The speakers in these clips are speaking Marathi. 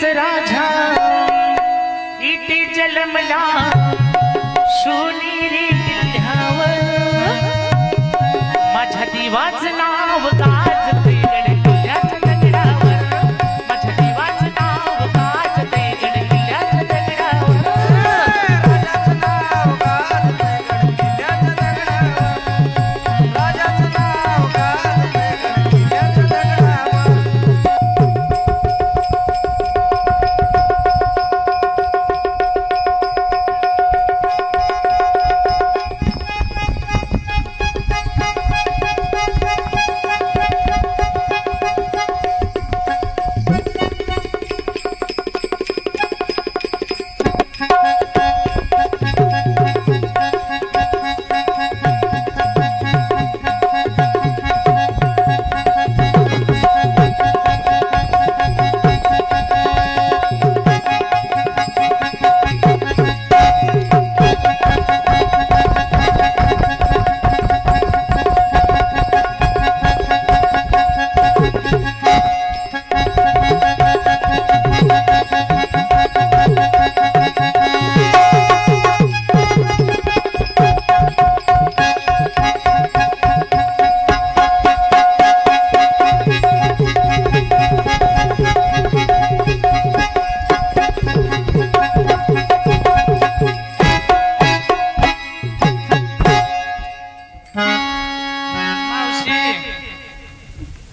राजा इथे जन्मला शिवनेरी किल्ल्यावर माझ्या देवाचं नाव गाजते गडकिल्ल्याच्या दगडावर माझ्या देवाचं नाव गाजते गडकिल्ल्याच्या दगडावर राजाचं नाव गाजते गडकिल्ल्याच्या दगडावर राजाचं नाव गाजते गडकिल्ल्याच्या दगडावर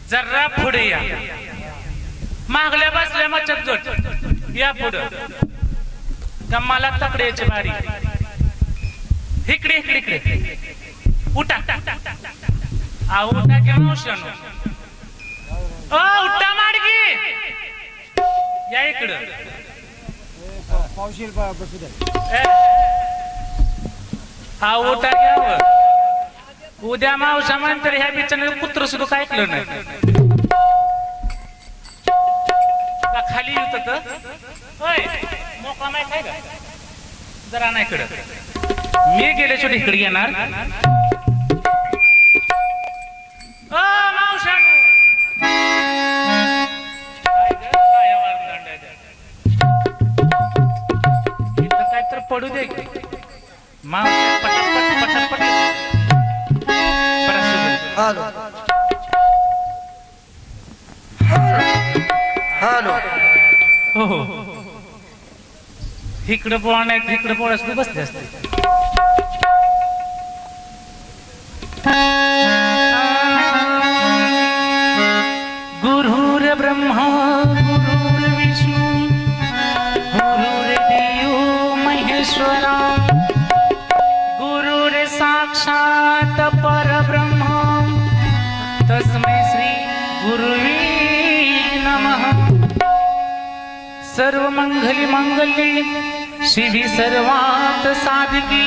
जरा पुढे या मागल्या बसल्या मचक जोट या पुढं का मला तकड्याची बारी इकडे इकडे इकडे उठा आ उठा की मावशानो ओ उठा माडगी या इकडं पावशील बसू दे हा उठा घ्यावं उद्या मावशा म्हणतर ह्या बिचाराने कुत्र सुद्धा काय ऐकलं नाही का खाली येत होय मोका माहित आहे का जरा नाही कडक मी गेले शेवटी इकडे येणार मावशानो इथं काय तर पडू दे मावशा पटापट पटापट हॅलो हॅलो हो हो इकडं पोळा नाही इकडं पोळा असते बसले असते गुरुर ब्रह्मा गुरुर विष्णू गुरुर देव महेश्वरा गुरुर साक्षात परब्रह्म तस्मै श्री गुरुवे नमः सर्व मंगली मंगल्ये शिवी सर्वात साधकी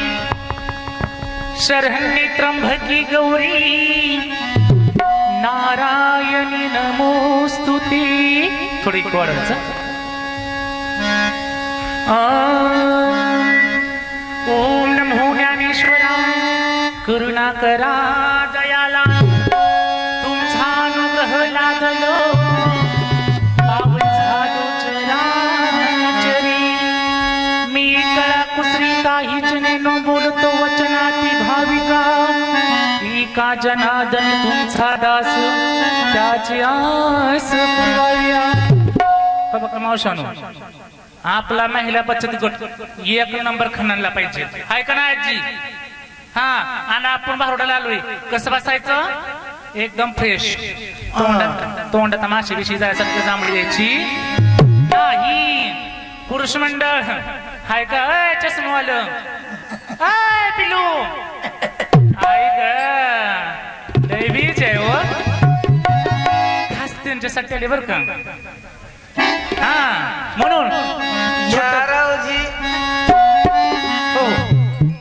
शरण्ये त्र्यंबकी गौरी नारायणी नमोस्तुते थोडी वाढायचं ओम नमो ज्ञानेश्वरा करुणा करा दयाला तुमचा अनुग्रह लादलो पावन झालो चराचरी मी कळा कुसरी काहीच नेनो बोलतो वचनाती भाविका एका जनादन तुमचा दास त्याची आस पुरवाव्या बाबा मावशानो आपला महिला बचत गट एक नंबर खणाला पाहिजे हाय का नाही आजी हा आणि आपण बाहेरला आलोय कसं बसायचं एकदम फ्रेश तोंडात माशी बिशी जायसारखं जांभळी द्यायची नाही पुरुष मंडळ हाय का चष्मावालं हाय पिलू हाय ग दैवीच आहे हो खास त्यांच्यासाठी आले बरं का हा म्हणून हो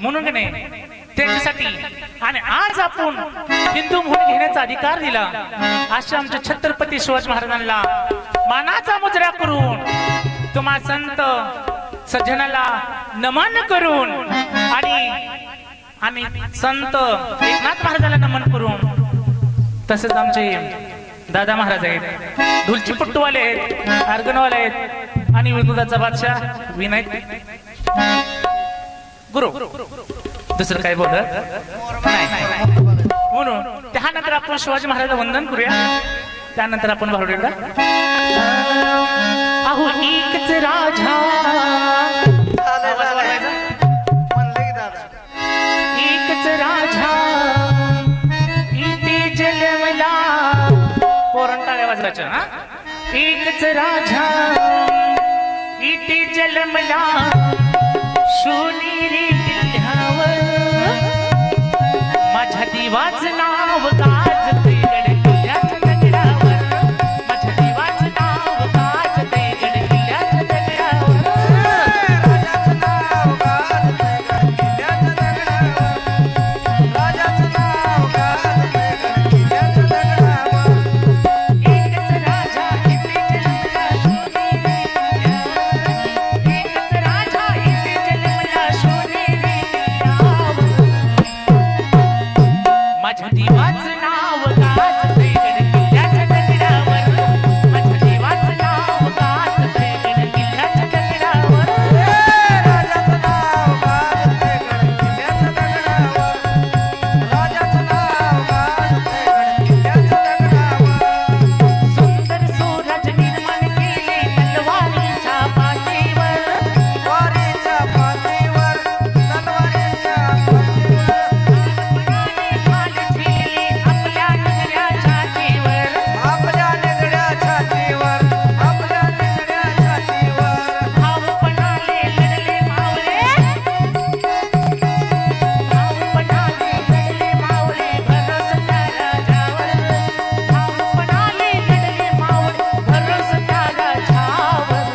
म्हणून का नाही त्यांच्यासाठी आणि आज आपण हिंदू म्हणून घेण्याचा अधिकार दिला अशा आमच्या छत्रपती शिवाजी महाराजांना मानाचा मुजरा करून तुम्हा संत सज्जनाला नमन करून आणि आम्ही संत एकनाथ महाराजांना नमन करून तसेच आमचे दादा महाराज आहेत ढोलची पट्टूवाले आहेत अर्गनवाले आहेत आणि विनोदाचा बादशाह विनायक गुरु. दुसरं काय बोलत नाही. म्हणून त्यानंतर आपण शिवाजी महाराजांना वंदन करूया. त्यानंतर आपण भारुडेला अहो एकच राजा आवाज वाढवायचा. म्हणलं की दादा एकच राजा इथे जन्मला. पोरण टाळ्या वाजवायच्या. हा एकच राजा इथे जन्मला सोनेरी किल्ल्यावर माझ्या देवाचं नाव गाजते गडकिल्ल्याच्या दगडावर. माझ्या देवाचं नाव गाजते गडकिल्ल्याच्या दगडावर. राजाचं नाव गाजतंय गडकिल्ल्याच्या दगडावर. राजाचं नाव गाजतंय गडकिल्ल्याच्या दगडावर. एकच राजा इथे जन्मला सोनेरी किल्ल्यावर. एकच राजा इथे जन्मला सोनेरी किल्ल्यावर. माझ्या देवाचं नाव गाजते गडकिल्ल्याच्या दगडावर. माझ्या देवाचं नाव गाजते गडकिल्ल्याच्या दगडावर. राजाचं नाव गाजतंय गडकिल्ल्याच्या दगडावर. राजाचं नाव गाजतंय गडकिल्ल्याच्या दगडावर. सुंदर सूरज निर्माण केले तलवारीच्या पाठीवर. वारीच्या पाठीवर तलवारीच्या पाठीवर. ढाल ठेवले आपल्या नगऱ्या छातीवर. आपल्या निगड्या छातीवर. आपल्या निगड्या छातीवर. भाऊपणाने लढले मावळे. भाऊपणाने लढले मावळे भरोस त्या राजावर. भाऊपणाने लढले मावळे भरोस त्या राजावर.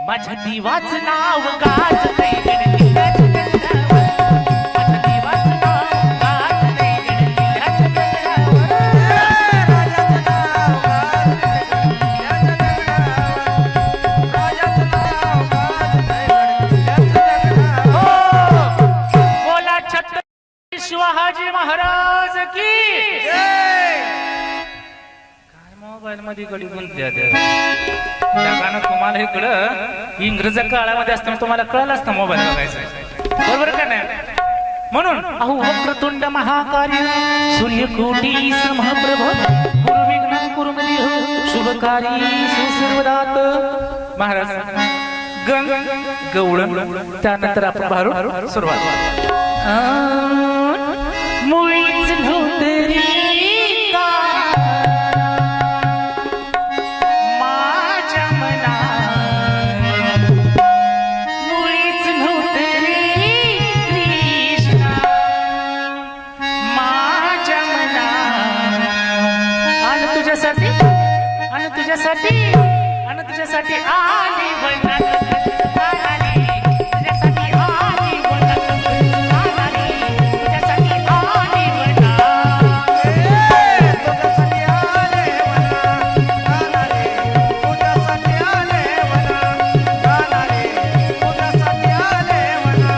माझ्या देवाचं नाव गाजतंय गडकिल्ल्याच्या दगडावर. माझ्या देवाचं नाव गाजतंय गडकिल्ल्याच्या दगडावर. राजाचं नाव गाजतंय गडकिल्ल्याच्या दगडावर. राजाचं नाव गाजतंय गडकिल्ल्याच्या दगडावर. बोला छत्रपती शिवाजी महाराज की. काय मोबाईल मध्ये गडी गुंतल्या त्या गाणं तुम्हाला इकडं इंग्रज काळामध्ये असताना तुम्हाला कळलं असतं मोबाईल बघायचं. बरोबर का नाही. म्हणून अहो वक्रतुंड महाकार्य सूर्यकोटी समप्रभ गुरुविघ्न कुरुमती शुभकारी सुसर्वदात. महाराज गंग गवळण. त्यानंतर आपण भारू सुरुवात. मुळीच नव्हतरी का माझ्या मनात. मुळीच नव्हतरी कृष्णा माझ्या मनात. आणि तुझ्यासाठी आणि तुझ्यासाठी आणि तुझ्यासाठी आली वनात. तुझ्यासाठी आली वनात. तुझ्यासाठी आली वनात. तुझ्यासाठी आले वना गाणारे. तुझ्यासाठी आले वना गाणारे. तुझ्यासाठी आले वना.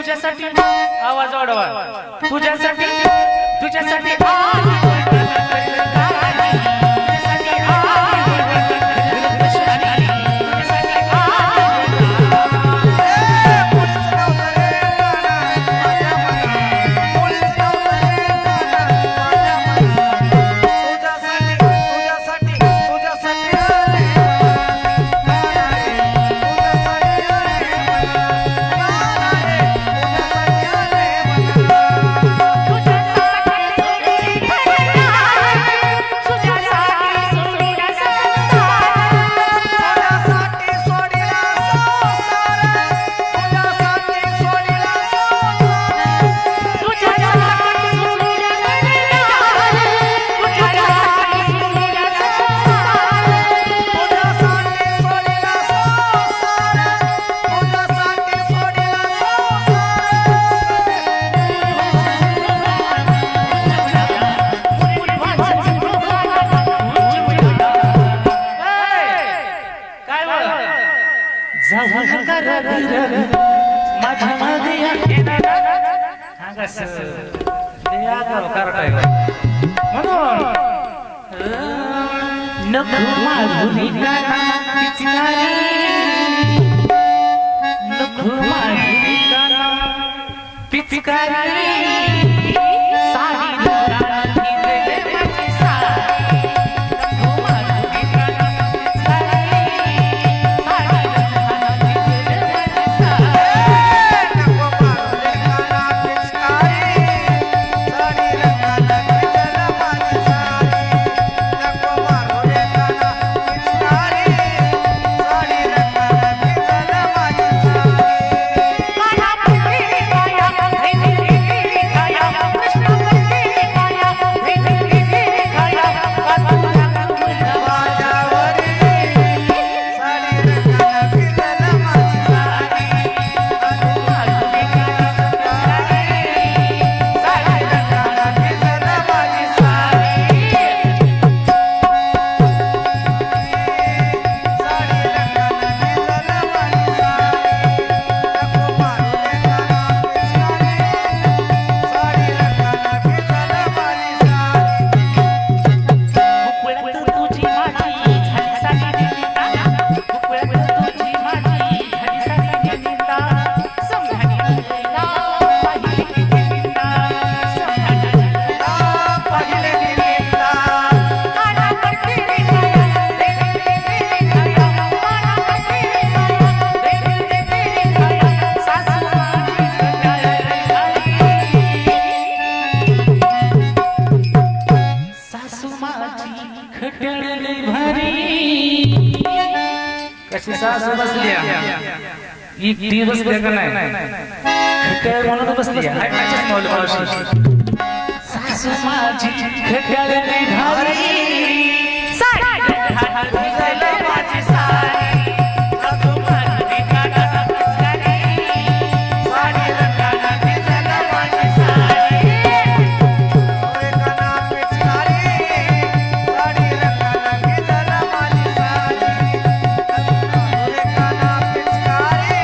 तुझ्यासाठी तुझ्यासाठी आली तुझ्यासाठी आली तुझ्यासाठी म्हणून नको माधुरी गाना पिचकारी नको माधुरी गाना पिचकारी साडी गाना भिजले माझी साडी नको माधुरी गाना पिचकारी साडी गाना भिजले माझी साडी नको मारुले गाना पिचकारी साडी रंगाला भिजल माझी साडी नको मारुले गाना पिचकारी साडी रंगाला भिजल माझी कशी सासू बसली ती बसली का नाही खट्याळ म्हणून बसली सासू माझी खट्याळली भारी साडी भिजल माझी साडी सासू माझी गाना पिचकारी साडी रंगाला भिजल माझी साडी गाना पिचकारी साडी रंगाला भिजल माझी साडी गाना पिचकारी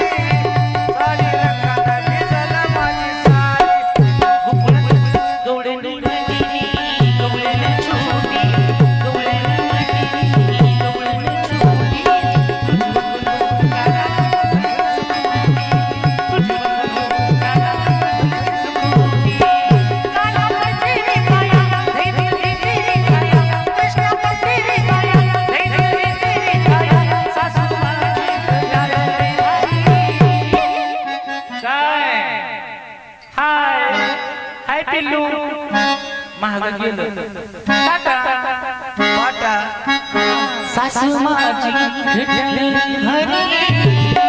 साडी रंगाला भिजल माझी साडी गवळे गवळे छोटी गवळे हाय पिल्लू महाग गेलं टाटा पाटा सासू माझी घरी